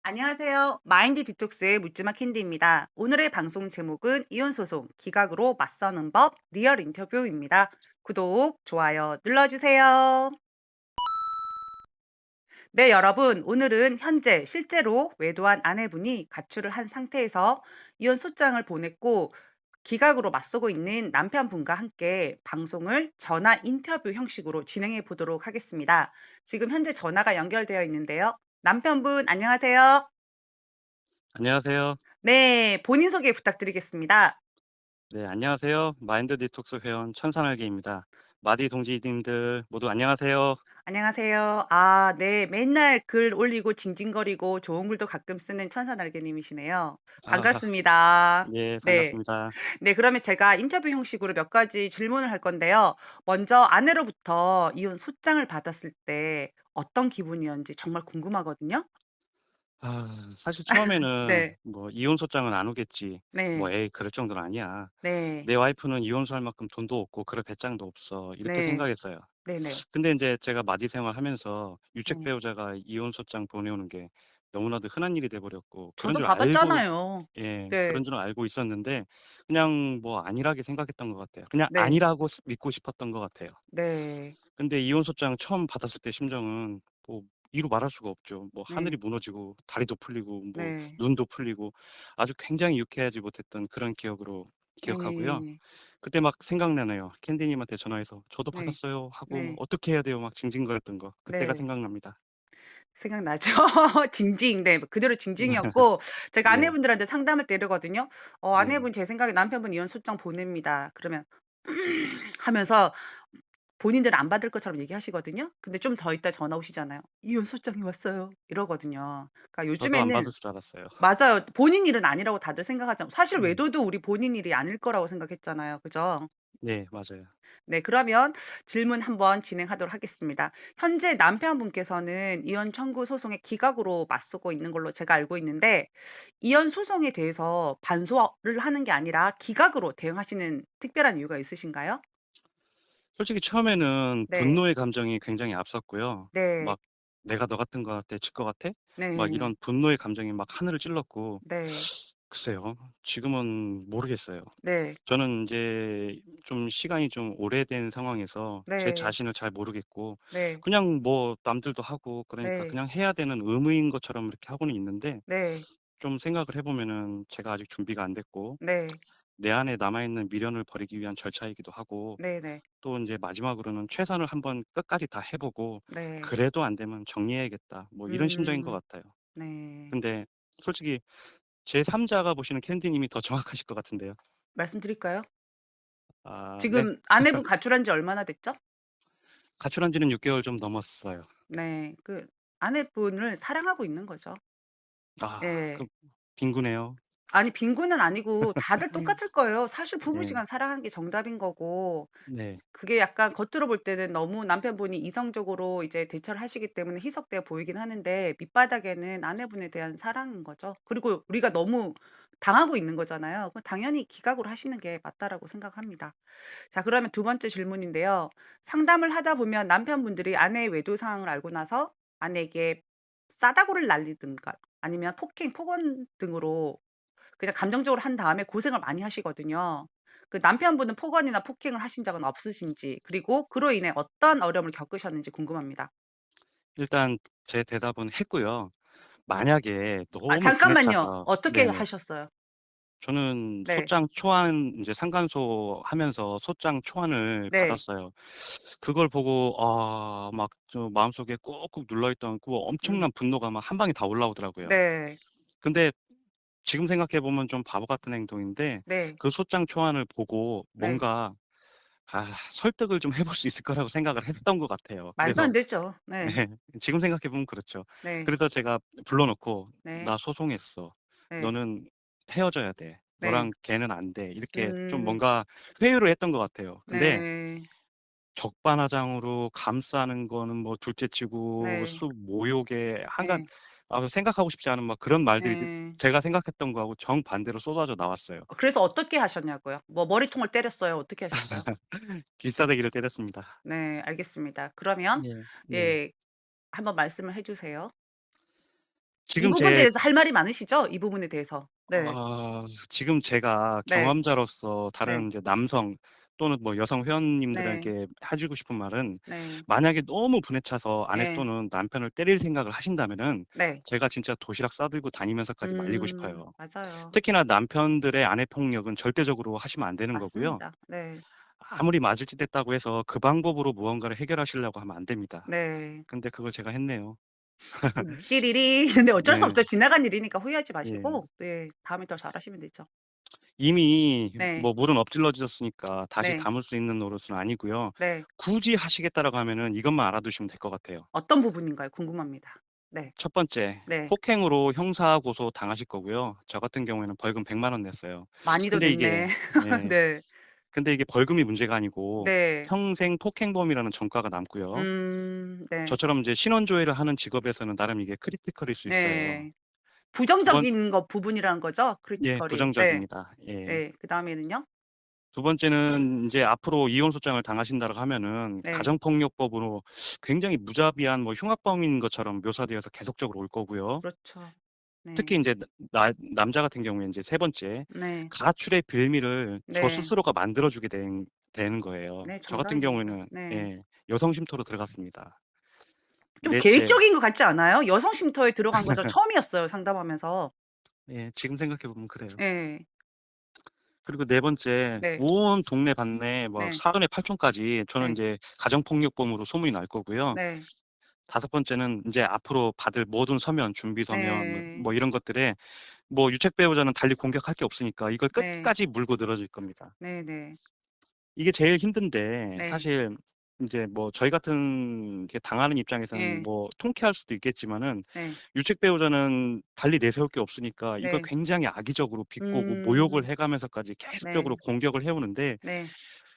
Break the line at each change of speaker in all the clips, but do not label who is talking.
안녕하세요. 마인드 디톡스의 묻지마 캔디입니다. 오늘의 방송 제목은 이혼소송, 기각으로 맞서는 법, 리얼 인터뷰입니다. 구독, 좋아요 눌러주세요. 네, 여러분. 오늘은 현재 실제로 외도한 아내분이 가출을 한 상태에서 이혼 소장을 보냈고 기각으로 맞서고 있는 남편분과 함께 방송을 전화 인터뷰 형식으로 진행해 보도록 하겠습니다. 지금 현재 전화가 연결되어 있는데요. 남편분, 안녕하세요.
안녕하세요.
네. 본인 소개 부탁드리겠습니다.
네, 안녕하세요. 마인드 디톡스 회원 천산알기입니다. 마디 동지님들 모두 안녕하세요.
안녕하세요. 아 네. 맨날 글 올리고 징징거리고 좋은 글도 가끔 쓰는 천사날개님이시네요.
아,
반갑습니다.
예,
네.
반갑습니다.
네, 그러면 제가 인터뷰 형식으로 몇 가지 질문을 할 건데요. 먼저 아내로부터 이혼 소장을 받았을 때 어떤 기분이었는지 정말 궁금하거든요.
사실 처음에는
네.
뭐 '이혼 소장은 안 오겠지.' 뭐
네.
'에이 그럴 정도는 아니야.
네.
내 와이프는 이혼수 할 만큼 돈도 없고 그럴 배짱도 없어.' 이렇게
네.
생각했어요.
네네.
근데 인제 제가 마디 생활하면서 유책
네.
배우자가 이혼 소장 보내오는 게 너무나도 흔한 일이 돼 버렸고 그런
저도
줄 알고,
받았잖아요.
예,
네.
그런 줄은 알고 있었는데 그냥 뭐 안일하게 생각했던 것 같아요. 그냥
네.
아니라고 믿고 싶었던 것 같아요.
네.
근데 이혼 소장 처음 받았을 때 심정은 뭐 이루 말할 수가 없죠. 뭐 하늘이
네.
무너지고 다리도 풀리고 뭐
네.
눈도 풀리고 아주 굉장히 유쾌하지 못했던 그런 기억으로 기억하고요.
네.
그때 막 생각나네요. 캔디 님한테 전화해서 "저도
네.
받았어요." 하고
네.
"어떻게 해야 돼요?" 막 징징거렸던 거. 그때가
네.
생각납니다.
생각나죠. 징징. 네. 그대로 징징이었고 제가
네.
아내분들한테 상담할 때 이러거든요.
네.
아내분 제 생각에 남편분 이혼 소장 보냅니다." 그러면 하면서 본인들은 안 받을 것처럼 얘기하시거든요. 근데 좀 더 있다 전화 오시잖아요. "이혼 소장이 왔어요." 이러거든요. 그러니까
저도 안
요즘에는
받을 줄 알았어요.
맞아요. 본인 일은 아니라고 다들 생각하잖아요. 사실
네.
외도도 우리 본인 일이 아닐 거라고 생각했잖아요. 그죠?
네, 맞아요.
네, 그러면 질문 한번 진행하도록 하겠습니다. 현재 남편분께서는 이혼 청구 소송의 기각으로 맞서고 있는 걸로 제가 알고 있는데 이혼 소송에 대해서 반소를 하는 게 아니라 기각으로 대응하시는 특별한 이유가 있으신가요?
솔직히 처음에는
네.
분노의 감정이 굉장히 앞섰고요.
네.
막 '내가 너 같은 것 같아. 질 것 같아?' 막
네.
이런 분노의 감정이 막 하늘을 찔렀고,
네.
글쎄요. 지금은 모르겠어요.
네.
저는 인제 좀 시간이 좀 오래된 상황에서 제
네.
자신을 잘 모르겠고
네.
그냥 뭐 남들도 하고 그러니까
네.
그냥 해야 되는 의무인 것처럼 이렇게 하고는 있는데,
네.
좀 생각을 해 보면은 제가 아직 준비가 안 됐고
네.
내 안에 남아 있는 미련을 버리기 위한 절차이기도 하고,
네네.
또 인제 마지막으로는 '최선을 한번 끝까지 다 해 보고
네.
그래도 안 되면 정리해야겠다.' 뭐 이런 심정인 것
음.
같아요.
네.
근데 솔직히 제 3 자가 보시는 캔디 님이 더 정확하실 것 같은데요.
말씀드릴까요?
네.
지금 아내분 가출한 지 얼마나 됐죠?
가출한 지는 6 개월 좀 넘었어요.
네. 아내분을 사랑하고 있는 거죠. 예.
그럼 빈구네요.
아니, 빈곤은 아니고 다들 똑같을 거예요. 사실
네.
부부지간 사랑하는 게 정답인 거고
네.
그게 약간 겉으로 볼 때는 너무 남편분이 이성적으로 이제 대처를 하시기 때문에 희석되어 보이긴 하는데 밑바닥에는 아내분에 대한 사랑인 거죠. 그리고 우리가 너무 당하고 있는 거잖아요. 당연히 기각으로 하시는 게 맞다라고 생각합니다. 자, 그러면 두 번째 질문인데요. 상담을 하다 보면 남편분들이 아내의 외도 상황을 알고 나서 아내에게 싸다구를 날리든가 아니면 폭행, 폭언 등으로 그냥 감정적으로 한 다음에 고생을 많이 하시거든요. 남편분은 폭언이나 폭행을 하신 적은 없으신지 그리고 그로 인해 어떤 어려움을 겪으셨는지 궁금합니다.
일단 제 대답은 했고요. 만약에
아,
너무 기나
잠깐만요.
차서,
어떻게
네네.
하셨어요?
저는
네.
소장 초안 인제 상간소 하면서 소장 초안을
네.
받았어요. 그걸 보고 막 저 마음속에 꾹꾹 눌러 있던 그
음.
엄청난 분노가 막 한 방에 다 올라오더라고요.
네.
근데 지금 생각해 보면 좀 바보 같은 행동인데,
네.
그 소장 초안을 보고
네.
뭔가 설득을 좀 해볼 수 있을 거라고 생각을 했던 것 같아요.
말도 안
그래서
되죠.
네.
네.
지금 생각해 보면 그렇죠.
네.
그래서 제가 불러 놓고
네.
"나 소송했어.
네.
너는 헤어져야 돼.
네.
너랑 걔는 안 돼." 이렇게 좀
음.
뭔가 회유를 했던 것 같아요. 근데
네.
적반하장으로 감싸는 거는 뭐 둘째치고
네.
모욕에 한갖
네.
생각하고 싶지 않은 막 그런 말들이
네.
제가 생각했던 거하고 정반대로 쏟아져 나왔어요.
그래서 어떻게 하셨냐고요? 뭐 머리통을 때렸어요? 어떻게 하셨어요?
길사대기를 때렸습니다.
네, 알겠습니다. 그러면
예. 네.
예, 한번 말씀을 해 주세요. 이
지금
부분에
제
대해서 할 말이 많으시죠? 이 부분에 대해서. 네.
지금 제가
네.
경험자로서
네.
다른 이제 남성 또는 뭐 여성
네.
회원님들에게 해 주고 싶은 말은,
네.
만약에 너무 분에 차서 아내
예.
또는 남편을 때릴 생각을 하신다면은
네.
제가 진짜 도시락 싸들고 다니면서까지 말리고 싶어요.
맞아요.
특히나 남편들의 아내 폭력은 절대적으로 하시면 안 되는 거고요.
맞습니다. 네.
아무리 맞을 짓 했다고 해서 그 방법으로 무언가를 해결하시려고 하면 안 됩니다.
네.
근데 그걸 제가 했네요.
띠리리. 근데 어쩔 수
네.
없죠. 지나간 일이니까 후회하지
예.
마시고 네 다음에 더 잘하시면 되죠.
이미
네.
뭐 물은 엎질러졌으니까 다시
네.
담을 수 있는 노릇은 아니고요.
네.
굳이 하시겠다라고 하면은 이것만 알아두시면 될 것 같아요.
어떤 부분인가요? 궁금합니다. 네.
첫 번째,
네.
폭행으로 형사 고소 당하실 거고요. 저 같은 경우에는 벌금 100만 원 냈어요.
많이도
근데
냈네.
이게 예.
네.
근데 이게 벌금이 문제가 아니고
네.
평생 폭행범이라는 전과가 남고요.
네.
저처럼 이제 신원조회를 하는 직업에서는 나름 이게 크리티컬일 수 있어요.
네.
두 번
부정적인 거 부분이라는 거죠?
예,
크리티컬이. 네.
부정적입니다. 예.
네. 그다음에는요?
두 번째는 인제 앞으로 이혼 소장을 당하신다고 하면은
네.
가정폭력법으로 굉장히 무자비한 뭐 흉악범인 것처럼 묘사되어서 계속적으로 올 거고요.
그렇죠. 네.
특히 인제 남자 같은 경우에 인제 세 번째,
네.
가출의 빌미를 저
네.
스스로가 만들어 주게 되는 거예요.
네.
저 같은
정답입니다.
경우에는
네.
예, 여성 쉼터로 들어갔습니다.
좀
넷째,
계획적인 것 같지 않아요? 여성 쉼터에 들어간 건 저 처음이었어요, 상담하면서.
예, 지금 생각해 보면 그래요.
예.
그리고 네 번째,
네.
온 동네 반네 뭐
네.
사돈의 팔촌까지 저는
네.
인제 가정폭력범으로 소문이 날 거고요.
네.
다섯 번째는 인제 앞으로 받을 모든 서면, 준비 서면
네.
뭐 이런 것들에 뭐 유책 배우자는 달리 공격할 게 없으니까 이걸
네.
끝까지 물고 늘어질 겁니다.
네네.
이게 제일 힘든데,
네.
사실 인제 뭐 저희 같은 게 당하는 입장에서는
예.
뭐 통쾌할 수도 있겠지만은,
네.
유책 배우자는 달리 내세울 게 없으니까 이걸
네.
굉장히 악의적으로 비꼬고 모욕을
음.
해 가면서까지 계속적으로
네.
공격을 해 오는데,
네.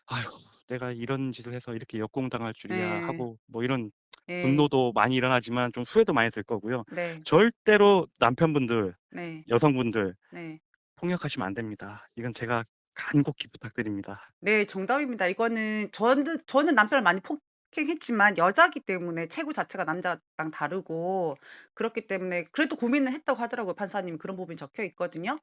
'아휴, 내가 이런 짓을 해서 이렇게 역공당할 줄이야.'
예.
하고 뭐 이런
예.
분노도 많이 일어나지만 좀 후회도 많이 들 거고요.
네.
절대로 남편분들,
네.
여성분들
네.
폭력하시면 안 됩니다. 이건 제가 간곡히 부탁드립니다.
네. 정답입니다. 이거는 저는 남편을 많이 폭행했지만 여자기 때문에 체구 자체가 남자랑 다르고 그렇기 때문에 그래도 고민을 했다고 하더라고요, 판사님이. 그런 부분이 적혀 있거든요.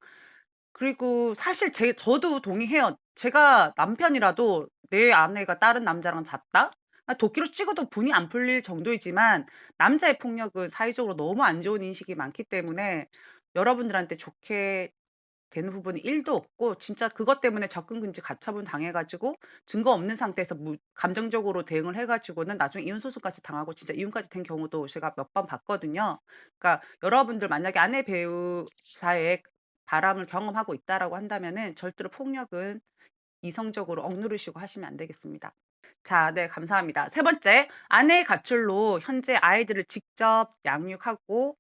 그리고 사실 저도 동의해요. 제가 남편이라도 내 아내가 다른 남자랑 잤다? 도끼로 찍어도 분이 안 풀릴 정도이지만 남자의 폭력은 사회적으로 너무 안 좋은 인식이 많기 때문에 여러분들한테 좋게 되는 부분이 1도 없고 진짜 그것 때문에 접근 금지 가처분 당해 가지고 증거 없는 상태에서 감정적으로 대응을 해 가지고는 나중에 이혼 소송까지 당하고 진짜 이혼까지 된 경우도 제가 몇 번 봤거든요. 그러니까 여러분들 만약에 아내 배우자의 바람을 경험하고 있다라고 한다면은 절대로 폭력은 이성적으로 억누르시고 하시면 안 되겠습니다. 자 네 감사합니다. 세 번째, 아내의 가출로 현재 아이들을 직접 양육하고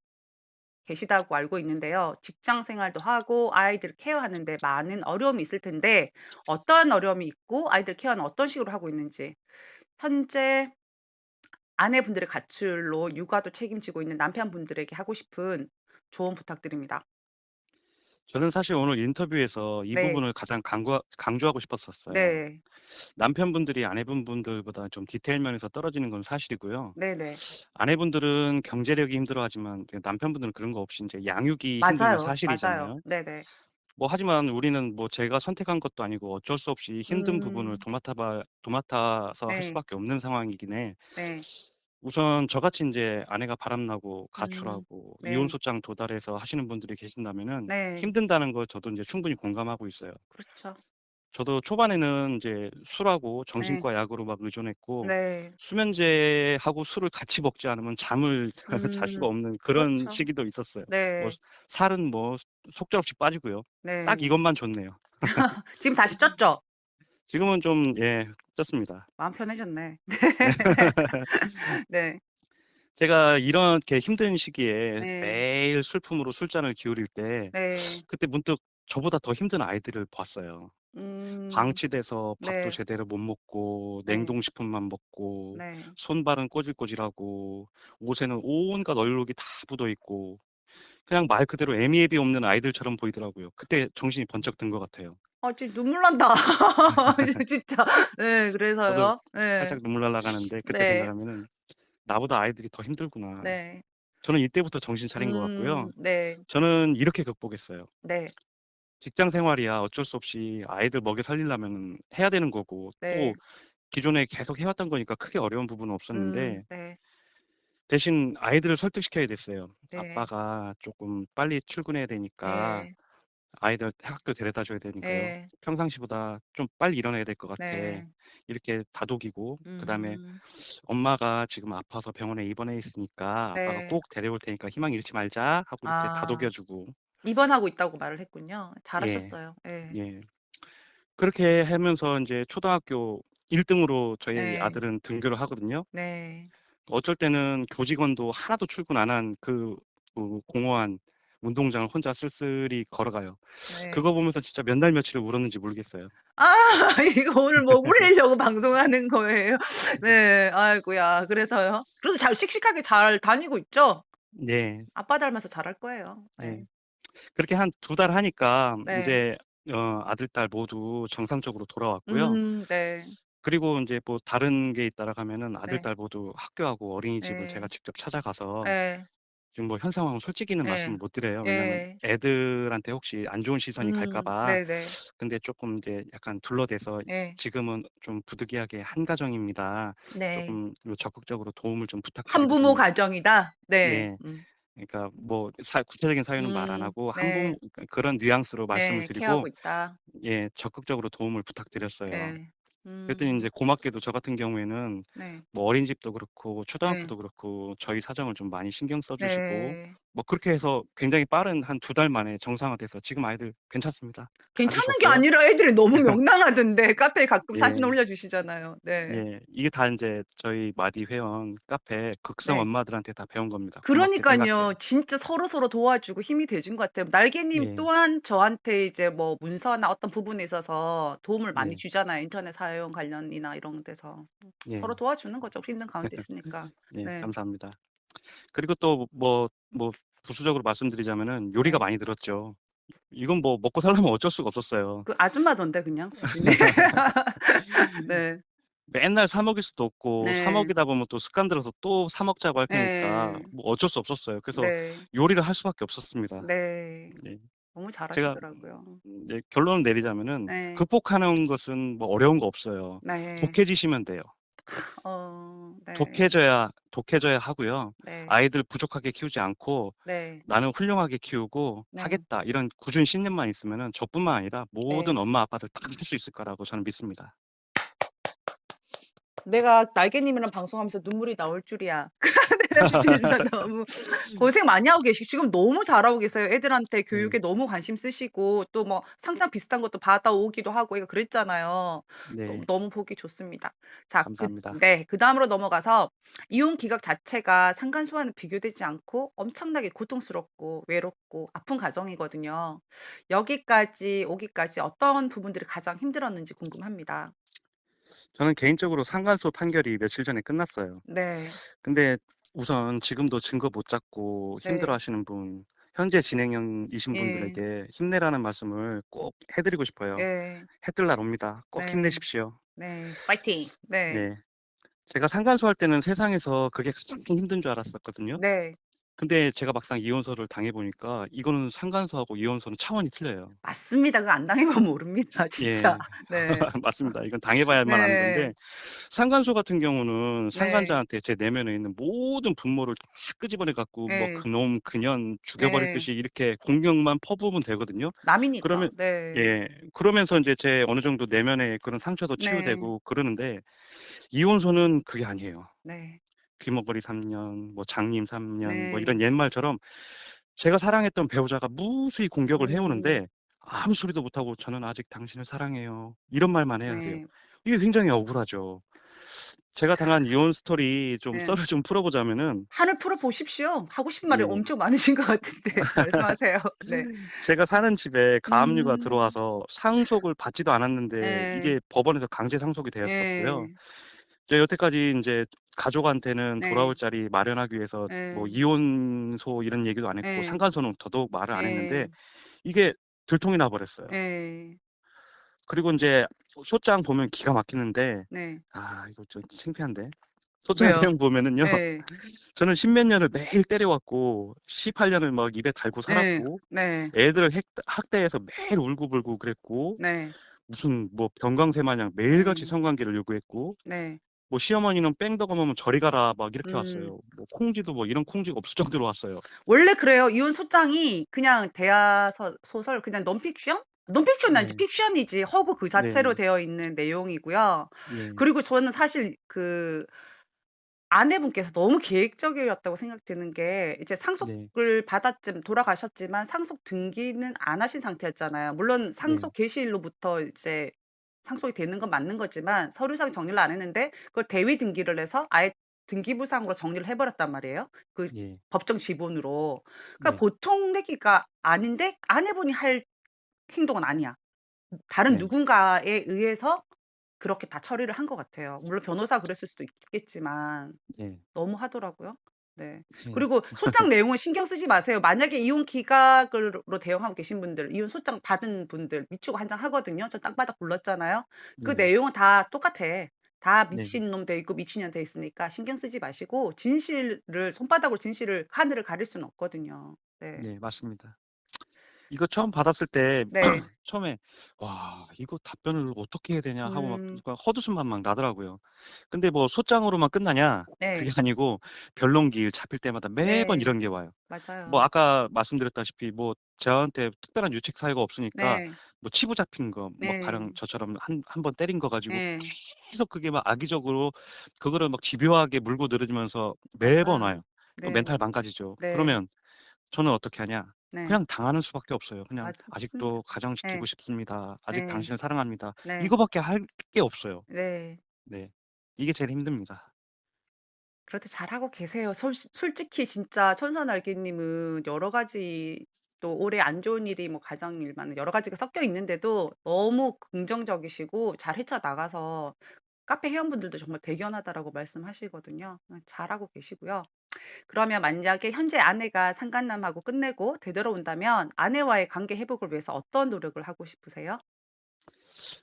계시다고 알고 있는데요. 직장 생활도 하고 아이들을 케어하는 데 많은 어려움이 있을 텐데 어떠한 어려움이 있고 아이들 케어는 어떤 식으로 하고 있는지, 현재 아내분들의 가출로 육아도 책임지고 있는 남편분들에게 하고 싶은 조언 부탁드립니다.
저는 사실 오늘 인터뷰에서 이
네.
부분을 가장 강조하고 싶었었어요.
네.
남편분들이 아내분들보다 좀 디테일 면에서 떨어지는 건 사실이고요.
네네.
아내분들은 경제력이 힘들어하지만 그 남편분들은 그런 거 없이 인제 양육이 힘든 건
맞아요, 맞아요.
사실이잖아요.
네네.
뭐 하지만 우리는 뭐 제가 선택한 것도 아니고 어쩔 수 없이 힘든 부분을
음.
도맡아서 할
네.
수밖에 없는 상황이긴 해.
네.
우선 저같이 인제 아내가 바람나고
음.
가출하고
네.
이혼소장 도달해서 하시는 분들이 계신다면은
네.
힘든다는 걸 저도 인제 충분히 공감하고 있어요.
그렇죠.
저도 초반에는 인제 술하고
네.
정신과 약으로 막 의존했고,
네.
수면제하고 술을 같이 먹지 않으면 잠을 잘 수가
음.
없는 그런
그렇죠.
시기도 있었어요. 뭐
네.
살은 뭐 속절없이 빠지고요. 딱
네.
이것만 좋네요.
지금 다시 쪘죠?
지금은 좀 예, 쪘습니다.
마음 편해졌네. 네.
제가 이렇게 힘든 시기에
네.
매일 술품으로 술잔을 기울일 때
네.
그때 문득 저보다 더 힘든 아이들을 봤어요.
음.
방치돼서 밥도
네.
제대로 못 먹고
네.
냉동식품만 먹고
네.
손발은 꼬질꼬질하고 옷에는 온갖 얼룩이 다 묻어 있고 그냥 말 그대로 애미애비 없는 아이들처럼 보이더라고요. 그때 정신이 번쩍 든 것 같아요.
지금 눈물 난다. 진짜. 네.
저도
그래서요. 네.
살짝 눈물 날라 가는데 그때
네.
생각하면은 '나보다 아이들이 더 힘들구나.'
네.
저는 이때부터 정신 차린 것 같고요.
네.
저는 이렇게 극복했어요.
네.
직장 생활이야 어쩔 수 없이 아이들 먹여 살리려면은 해야 되는 거고, 또
네.
기존에 계속 해 왔던 거니까 크게 어려운 부분은 없었는데,
네.
대신 아이들을 설득시켜야 됐어요.
네.
"아빠가 쪼끔 빨리 출근해야 되니까
예.
아이들 학교 데려다 줘야 되니까요.
예.
평상시보다 좀 빨리 일어나야 될 것 같아."
네.
이렇게 다독이고, 그다음에
음.
"엄마가 지금 아파서 병원에 입원해 있으니까 아빠가
네.
꼭 데려올 테니까 희망 잃지 말자." 하고 이렇게
아.
다독여 주고.
입원하고 있다고 말을 했군요.
예.
잘하셨어요. 예.
예. 그렇게 하면서 인제 초등학교 1 등으로 저희
네.
아들은 등교를 하거든요.
네.
어쩔 때는 교직원도 하나도 출근 안 한 공허한 운동장을 혼자 쓸쓸히 걸어가요.
네.
그거 보면서 진짜 몇 날 며칠을 울었는지 모르겠어요.
아 이거 오늘 뭐 울리려고 방송하는 거예요? 네. 아이고야. 그래서요? 그래도 잘 씩씩하게 잘 다니고 있죠?
네.
아빠 닮아서 잘할 거예요.
네.
네.
그렇게 한 2달 하니까
네.
인제 아들, 딸 모두 정상적으로 돌아왔고요.
네.
그리고 인제 뭐 다른 게 있다라 하면은 아들,
네.
딸 모두 학교하고 어린이집을 제가
네.
직접 찾아가서,
예.
지금 뭐 현 상황은 솔직히는 말씀을
예.
못 드려요. 왜냐하면
예.
애들한테 혹시 안 좋은 시선이 갈까 봐.
네네.
근데 쪼끔 이제 약간 둘러대서
예.
"지금은 좀 부득이하게 한 가정입니다.
네.
쪼끔 요 적극적으로 도움을 좀 부탁드리고
한부모
좀."
가정이다. 네.
예. 그러니까 뭐 구체적인 사유는 말 안 하고 한부
네.
그런 뉘앙스로 말씀을
네.
드리고,
케어하고 있다.
예, 적극적으로 도움을 부탁드렸어요.
예.
그랬더니 인제 고맙게도 저 같은 경우에는
네.
뭐 어린이집도 그렇고
네.
초등학교도 그렇고 저희 사정을 좀 많이 신경 써 주시고,
네.
뭐 그렇게 해서 굉장히 빠른 한 2달 만에 정상화돼서 지금 아이들 괜찮습니다. 아주
괜찮은 게
좋고요.
아니라 애들이 너무 명랑하던데 카페에 가끔 사진
예.
올려주시잖아요. 네.
예. 이게 다 인제 저희 마디 회원 카페 극성
네.
엄마들한테 다 배운 겁니다. 고맙게
그러니깐요.
생각해요.
진짜 서로서로 도와주고 힘이 돼 준 것 같아요. 날개님
네.
또한 저한테 이제 뭐 문서나 어떤 부분에 있어서 도움을 많이
네.
주잖아요, 인터넷 사용 관련이나 이런 데서. 서로
예.
도와주는 거죠, 힘든 가운데 있으니까.
예.
네.
감사합니다. 그리고 또 뭐 부수적으로 말씀드리자면은 요리가
네.
많이 늘었죠. 이건 뭐 먹고 살려면 어쩔 수가 없었어요.
그 아줌마던데 그냥 수준이. 네.
맨날 사 먹일 수도 없고, 사
네.
먹이다 보면 또 습관 들어서 또 사 먹자고 할 테니까
예.
뭐 어쩔 수 없었어요. 그래서
네.
요리를 할 수밖에 없었습니다.
네.
예.
너무
제가
잘하시더라고요.
이제 결론을 내리자면은
네.
극복하는 것은 뭐 어려운 거 없어요.
네.
독해지시면 돼요.
네.
독해져야 하고요.
네.
아이들 부족하게 키우지 않고
네.
'나는 훌륭하게 키우고
네.
하겠다.' 이런 굳은 신념만 있으면은 저뿐만 아니라 모든
네.
엄마 아빠들 다 할 수 있을 거라고 저는 믿습니다.
내가 날개님이랑 방송하면서 눈물이 나올 줄이야. 진짜 너무 고생 많이 하고 지금 너무 잘하고 계세요. 애들한테
네.
교육에 너무 관심 쓰시고 또 뭐 상장 비슷한 것도 받아오기도 하고 이거 그랬잖아요. 너무
네.
너무 보기 좋습니다. 자
감사합니다.
네. 그다음으로 넘어가서 이혼 기각 자체가 상간소와는 비교되지 않고 엄청나게 고통스럽고 외롭고 아픈 과정이거든요. 여기까지 오기까지 어떤 부분들이 가장 힘들었는지 궁금합니다.
저는 개인적으로 상간소 판결이 며칠 전에 끝났어요.
네.
근데 우선 지금도 증거 못 잡고
네.
힘들어하시는 분, 현재 진행형이신
예.
분들에게 힘내라는 말씀을 꼭 해 드리고 싶어요.
예.
해뜰 날 옵니다. 꼭
네.
힘내십시오.
네. 파이팅. 네.
네. 제가 상간소 할 때는 세상에서 그게 가장 힘든 줄 알았었거든요.
네.
근데 제가 막상 이혼서를 당해 보니까 이거는 상간소하고 이혼서는 차원이 틀려요.
맞습니다. 그거 안 당해보면 모릅니다 진짜.
예.
네.
맞습니다. 이건 당해 봐야만 아는
네.
건데, 상간소 같은 경우는
네.
상간자한테 제 내면에 있는 모든 분모를 다 끄집어내 갖고 뭐
예.
그놈 그년 죽여버릴
예.
듯이 이렇게 공격만 퍼부으면 되거든요.
남이니까.
그러면
네.
예. 그러면서 인제 제 어느 정도 내면의 그런 상처도
네.
치유되고 그러는데, 이혼서는 그게 아니에요.
네.
귀머거리 3 년, 뭐 장님 3년, 뭐
네.
이런 옛말처럼 제가 사랑했던 배우자가 무수히 공격을 해
음.
오는데 아무 소리도 못 하고 "저는 아직 당신을 사랑해요." 이런 말만 해야 돼요.
네.
이게 굉장히 억울하죠. 제가 당한 이혼 스토리 좀
네.
썰을 좀 풀어 보자면은,
한을 풀어 보십시오. 하고 싶은 말이
예.
엄청 많으신 것 같은데 말씀하세요. 네.
제가 사는 집에 가압류가
음.
들어와서 상속을 받지도 않았는데
예.
이게 법원에서 강제 상속이 되었었고요.
예.
여태까지 인제 가족한테는 돌아올
네.
자리 마련하기 위해서 뭐
예.
이혼소 이런 얘기도 안 했고
예.
상간소는 더더욱 말을 안 했는데
예.
이게 들통이 나 버렸어요.
예.
그리고 인제 소장 보면 기가 막히는데,
네.
이거 좀 창피한데. 소장
왜요?
내용 보면은요.
예.
저는 십몇 년을 매일 때려왔고 18년을 막 입에 달고
예.
살았고
네.
애들을 학대해서 매일 울고불고 그랬고
네.
무슨 뭐 병광세 마냥 매일같이
네.
성관계를 요구했고
네.
뭐 시어머니는 "뺑덕 어머면 저리 가라." 막 이렇게
음.
왔어요. 뭐 콩쥐도 뭐 이런 콩쥐가 없을 정도로 왔어요.
원래 그래요. 이혼 소장이 그냥 소설 그냥 논픽션? 논픽션은 아니지
네.
픽션이지 허구 그 자체로
네.
되어 있는 내용이고요.
네.
그리고 저는 사실 그 아내분께서 너무 계획적이었다고 생각되는 게 이제
네.
상속을 받았지만 돌아가셨지만 상속 등기는 안 하신 상태였잖아요. 물론
네.
상속 개시일로부터 이제 상속이 되는 건 맞는 거지만 서류상 정리를 안 했는데 그걸 대위 등기를 해서 아예 등기부상으로 정리를 해 버렸단 말이에요, 그
예.
법정 지분으로. 그러니까
네.
보통 내기가 아닌데 아내분이 할 행동은 아니야. 다른
네.
누군가에 의해서 그렇게 다 처리를 한 것 같아요. 물론 변호사가 그랬을 수도 있겠지만.
네.
너무 하더라고요. 네.
네.
그리고 소장 내용은 신경 쓰지 마세요. 만약에 이혼 기각으로 대응하고 계신 분들, 이혼 소장 받은 분들 미추고 한장 하거든요. 저 땅바닥 굴렀잖아요. 그
네.
내용은 다 똑같아. 다
네.
미친놈 돼 있고 미친년 돼 있으니까 신경 쓰지 마시고 진실을 손바닥으로 진실을 하늘을 가릴 수는 없거든요. 네.
네. 맞습니다. 이거 처음 받았을 때
네.
처음에 '와 이거 답변을 어떻게 해야 되냐.' 하고 막
음.
헛웃음만 막 나더라고요. 근데 뭐 소장으로만 끝나냐? 그게
네.
아니고 변론기일 잡힐 때마다 매번
네.
이런 게 와요. 뭐
맞아요.
아까 말씀드렸다시피 뭐 저한테 특별한 유책 사유가 없으니까
네.
뭐 치부 잡힌 거 막 가령
네.
저처럼 한 번 때린 거 가지고
네.
계속 그게 막 악의적으로 그거를 막 집요하게 물고 늘어지면서 매번
맞아요.
와요. 그
네.
멘탈 망가지죠.
네.
그러면 저는 어떻게 하냐?
네.
그냥 당하는 수밖에 없어요. 그냥
맞습니다.
"아직도 가정시키고
네.
싶습니다. 아직
네.
당신을 사랑합니다."
네.
이거밖에 할 게 없어요.
네.
네. 이게 제일 힘듭니다.
그래도 잘하고 계세요. 솔직히 진짜 천사날개님은 여러 가지 또 올해 안 좋은 일이 뭐 가정 일만 여러 가지가 섞여 있는데도 너무 긍정적이시고 잘 헤쳐나가서 카페 회원분들도 정말 대견하다라고 말씀하시거든요. 잘하고 계시고요. 그러면 만약에 현재 아내가 상간남하고 끝내고 되돌아온다면 아내와의 관계 회복을 위해서 어떤 노력을 하고 싶으세요?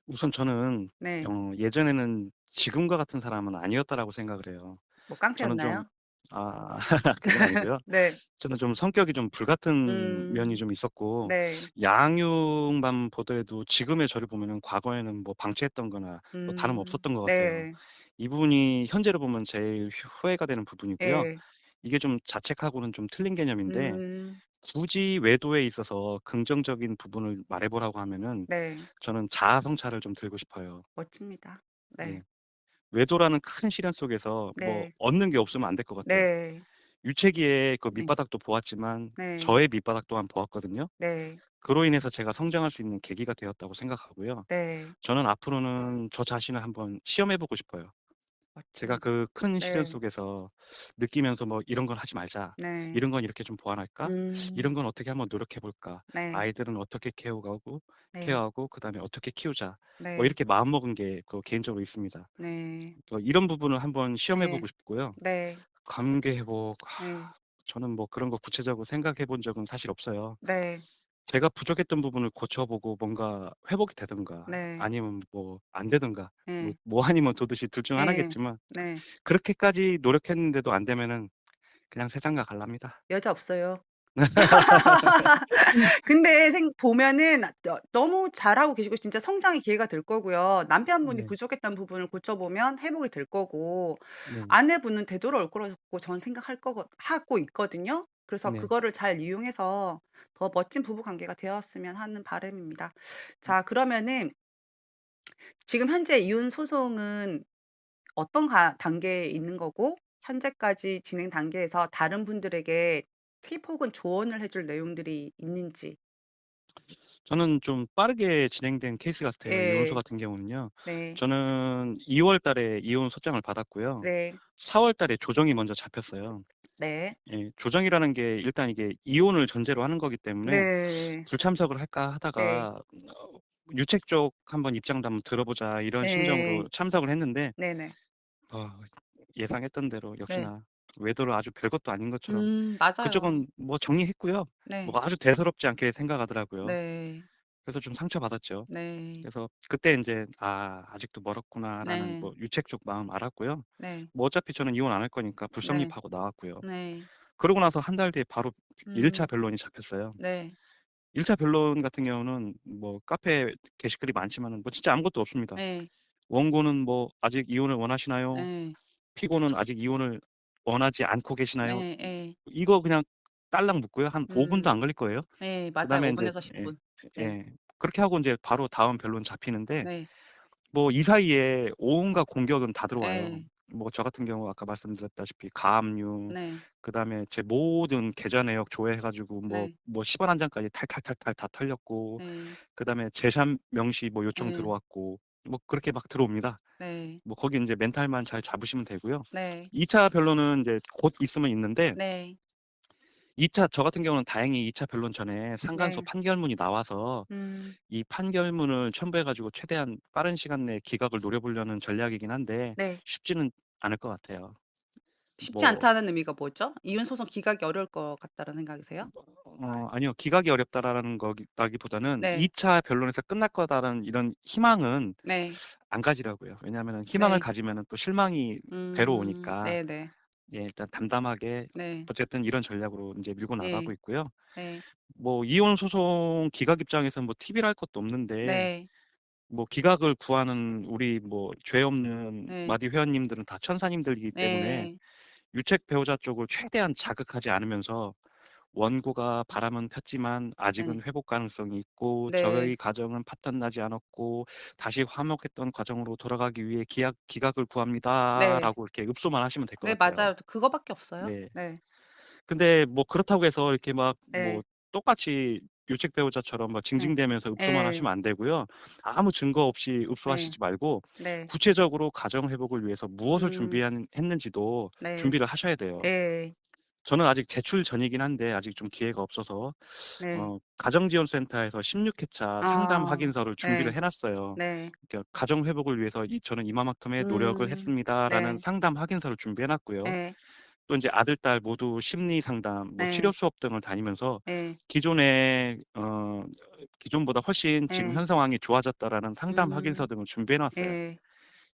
우선 저는
네.
예전에는 지금과 같은 사람은 아니었다라고 생각을 해요.
뭐
저는 좀
깡패였나요?
아 그건 아니고요.
네.
저는 좀 성격이 좀 불같은 면이
음.
좀 있었고
네.
양육만 보더라도 지금의 저를 보면은 과거에는 뭐 방치했던 거나 뭐 다름없었던 것 같아요.
네.
이 부분이 현재로 보면 제일 후회가 되는 부분이고요.
예.
이게 좀 자책하고는 좀 틀린 개념인데
음.
굳이 외도에 있어서 긍정적인 부분을 말해 보라고 하면은
네.
저는 자아 성찰을 좀 들고 싶어요.
멋집니다. 네.
네. 외도라는 큰 시련 속에서 뭐
네.
얻는 게 없으면 안 될 것 같아요.
네.
유체기에 그
네.
밑바닥도 보았지만
네.
저의 밑바닥 또한 보았거든요.
네.
그로 인해서 제가 성장할 수 있는 계기가 되었다고 생각하고요.
네.
저는 앞으로는 저 자신을 한번 시험해 보고 싶어요. 제가
멋집니다.
그 큰 시련
네.
속에서 느끼면서 뭐 '이런 건 하지 말자.
네.
이런 건 이렇게 좀 보완할까? 이런
음.
건 어떻게 한번 노력해 볼까?
네.
아이들은 어떻게
네.
케어하고 그다음에 어떻게 키우자.' 뭐
네.
이렇게 마음먹은 게 개인적으로 있습니다.
네.
이런 부분을 한번 시험해
네.
보고 싶고요.
네.
관계 회복
네.
저는 뭐 그런 거 구체적으로 생각해 본 적은 사실 없어요.
네.
제가 부족했던 부분을 고쳐 보고 뭔가 회복이 되든가
네.
아니면 뭐 안 되든가
예.
뭐 아니면 도듯이 둘 중
예.
하나겠지만
네.
그렇게까지 노력했는데도 안 되면은 그냥 세상과 갈랍니다.
여자 없어요. 근데 보면은 너무 잘하고 계시고 진짜 성장의 기회가 될 거고요. 남편분이
네.
부족했던 부분을 고쳐보면 회복이 될 거고
네.
아내분은 되돌아올 거라고 저는 생각할 거 하고 있거든요. 그래서
네.
그거를 잘 이용해서 더 멋진 부부 관계가 되었으면 하는 바람입니다. 자, 그러면은 지금 현재 이혼 소송은 어떤 단계에 있는 거고 현재까지 진행 단계에서 다른 분들에게 팁 혹은 조언을 해줄 내용들이 있는지.
저는 좀 빠르게 진행된 케이스 같아요. 이혼소
예.
같은 경우는요.
네.
저는 2월 달에 이혼 소장을 받았고요.
네.
4월 달에 조정이 먼저 잡혔어요.
네.
예. 조정이라는 게 일단 이게 이혼을 전제로 하는 거기 때문에
네.
'불참석을 할까?'
네.
하다가 유책 쪽 한번 입장도 한번 들어보자 이런 심정으로
네.
참석을 했는데
네네.
어 예상했던 대로
네.
역시나 외도를 아주 별것도 아닌 것처럼
맞아요.
그쪽은 뭐 정리했고요.
네.
뭐 아주 대수롭지 않게 생각하더라고요.
네.
그래서 좀 상처받았죠.
네.
그래서 그때 인제 '아 아직도 멀었구나.'라는
네.
뭐 유책적 마음 알았고요.
네.
뭐 어차피 저는 이혼 안 할 거니까
네.
불성립하고 나왔고요.
네.
그러고 나서 한 달 뒤에 바로 1차
음.
변론이 잡혔어요.
네.
1차 변론 같은 경우는 뭐 카페에 게시글이 많지만은 뭐 진짜 아무것도 없습니다.
예.
원고는 뭐 "아직 이혼을 원하시나요?"
예.
피고는 "아직 이혼을 원하지 않고 계시나요?"
예 예.
이거 그냥 딸랑 묻고요. 한 5 분도
음.
안 걸릴 거예요.
예 맞아요.
그다음에
5
인제
분에서 10
예
분. 네.
예. 그렇게 하고 인제 바로 다음 변론 잡히는데
네.
뭐 이 사이에 온갖 공격은 다 들어와요.
예.
뭐 저 같은 경우 아까 말씀드렸다시피 가압류,
네.
그다음에 제 모든 계좌 내역 조회해 가지고
네.
뭐 10원 한 장까지 탈탈탈탈 다 털렸고,
네.
그다음에 재산 명시 뭐 요청
예.
들어왔고 뭐 그렇게 막 들어옵니다.
네.
뭐 거기 인제 멘탈만 잘 잡으시면 되고요.
네.
2차 변론은 인제 곧 있으면 있는데,
네.
2차 저 같은 경우는 다행히 2차 변론 전에 상간소
네.
판결문이 나와서
음.
이 판결문을 첨부해 가지고 최대한 빠른 시간 내에 기각을 노려보려는 전략이긴 한데
네.
쉽지는 않을 것 같아요.
쉽지
뭐
않다는 의미가 뭐죠? 이혼 소송 기각이 어려울 것 같다는 생각이세요?
아니요. '기각이 어렵다.'라는 거기보다는
네.
2차 변론에서 끝날 거다라는 이런 희망은
네.
안 가지려고요. 왜냐하면은 희망을
네.
가지면은 또 실망이 배로 오니까.
네네.
예, 일단 담담하게
네.
어쨌든 이런 전략으로 인제 밀고 나가고
예.
있고요.
예.
뭐 이혼 소송 기각 입장에서는 뭐 팁이랄 것도 없는데,
네.
뭐 기각을 구하는 우리 뭐 죄 없는
네.
마디 회원님들은 다 천사님들이기 때문에
네.
유책 배우자 쪽을 최대한 자극하지 않으면서 원고가 바람은 폈지만
네.
아직은 회복 가능성이 있고
네.
저희 가정은 파탄 나지 않았고 다시 화목했던 과정으로 돌아가기 위해 기각을
네.
구합니다라고 이렇게 읍소만 하시면 될 것
네
같아요.
맞아요. 그거밖에 없어요.
네.
네.
근데 뭐 그렇다고 해서 이렇게 막 뭐
예.
똑같이 유책 배우자처럼 막
예.
징징대면서 읍소만
예.
하시면 안 되고요. 아무 증거 없이
네.
읍소하시지 말고
네.
구체적으로 가정 회복을 위해서 무엇을
음.
준비한 했는지도
네.
준비를 하셔야 돼요.
예.
저는 아직 제출 전이긴 한데 아직 좀 기회가 없어서
네.
가정지원센터에서 16 회차 상담
아.
확인서를 준비를
네.
해 놨어요.
네.
그러니까 "가정 회복을 위해서 저는 이만큼의 노력을 했습니다."라는
네.
상담 확인서를 준비해 놨고요.
예.
또 인제 아들, 딸 모두 심리 상담, 뭐 치료
네.
수업 등을 다니면서
예.
기존에 기존보다 훨씬 지금
예.
현 상황이 좋아졌다라는 상담 확인서
음.
등을 준비해 놨어요.
예.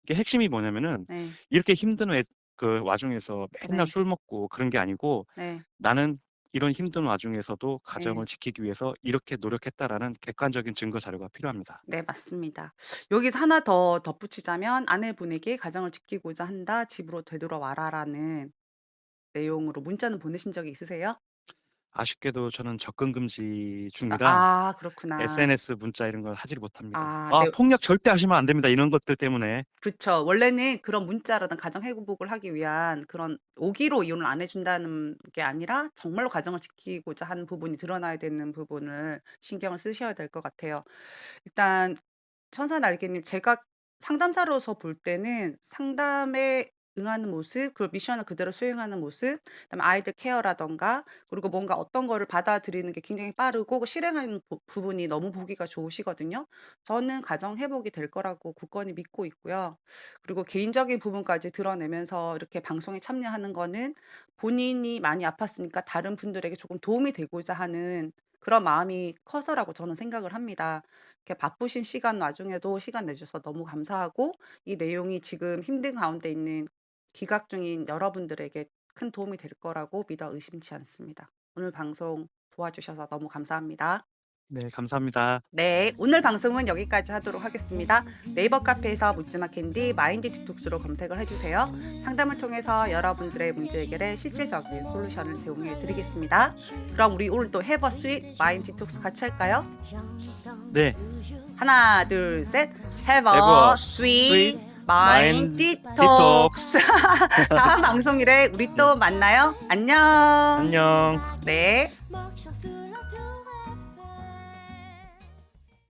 이게 핵심이 뭐냐면은
네.
이렇게 힘든 그 와중에서 맨날
네.
술 먹고 그런 게 아니고,
네.
'나는 이런 힘든 와중에서도
예.
가정을 지키기 위해서 이렇게 노력했다.'라는 객관적인 증거 자료가 필요합니다.
네 맞습니다. 여기서 하나 더 덧붙이자면 "아내분에게 가정을 지키고자 한다. 집으로 되돌아와라."라는 내용으로 문자는 보내신 적이 있으세요?
아쉽게도 저는 접근 금지 중이라
아 그렇구나.
SNS 문자 이런 걸 하지를 못합니다.
아
아,
네.
폭력 절대 하시면 안 됩니다, 이런 것들 때문에.
그쵸. 원래는 그런 문자라든 가정 회복을 하기 위한 그런 오기로 이혼을 안 해 준다는 게 아니라 정말로 가정을 지키고자 하는 부분이 드러나야 되는 부분을 신경을 쓰셔야 될 것 같아요. 일단 천사날개님 제가 상담사로서 볼 때는 상담에 응하는 모습 그리고 미션을 그대로 수행하는 모습 그다음에 아이들 케어라든가 그리고 뭔가 어떤 거를 받아들이는 게 굉장히 빠르고 실행하는 부분이 너무 보기가 좋으시거든요. 저는 가정 회복이 될 거라고 굳건히 믿고 있고요. 그리고 개인적인 부분까지 드러내면서 이렇게 방송에 참여하는 거는 본인이 많이 아팠으니까 다른 분들에게 조금 도움이 되고자 하는 그런 마음이 커서라고 저는 생각을 합니다. 이렇게 바쁘신 시간 와중에도 시간 내주셔서 너무 감사하고 이 내용이 지금 힘든 가운데 있는 기각 중인 여러분들에게 큰 도움이 될 거라고 믿어 의심치 않습니다. 오늘 방송 도와주셔서 너무 감사합니다.
네, 감사합니다.
네, 오늘 방송은 여기까지 하도록 하겠습니다. 네이버 카페에서 묻지마 캔디 마인드 디톡스로 검색을 해주세요. 상담을 통해서 여러분들의 문제 해결에 실질적인 솔루션을 제공해 드리겠습니다. 그럼 우리 오늘 또 Have a Sweet 마인드 디톡스 같이 할까요?
네.
하나, 둘, 셋. Have
Have
a
a
sweet
sweet
mind
mind
detox. 다음 방송일에 우리 또 만나요. 안녕.
안녕.
네.
먹셔 술어도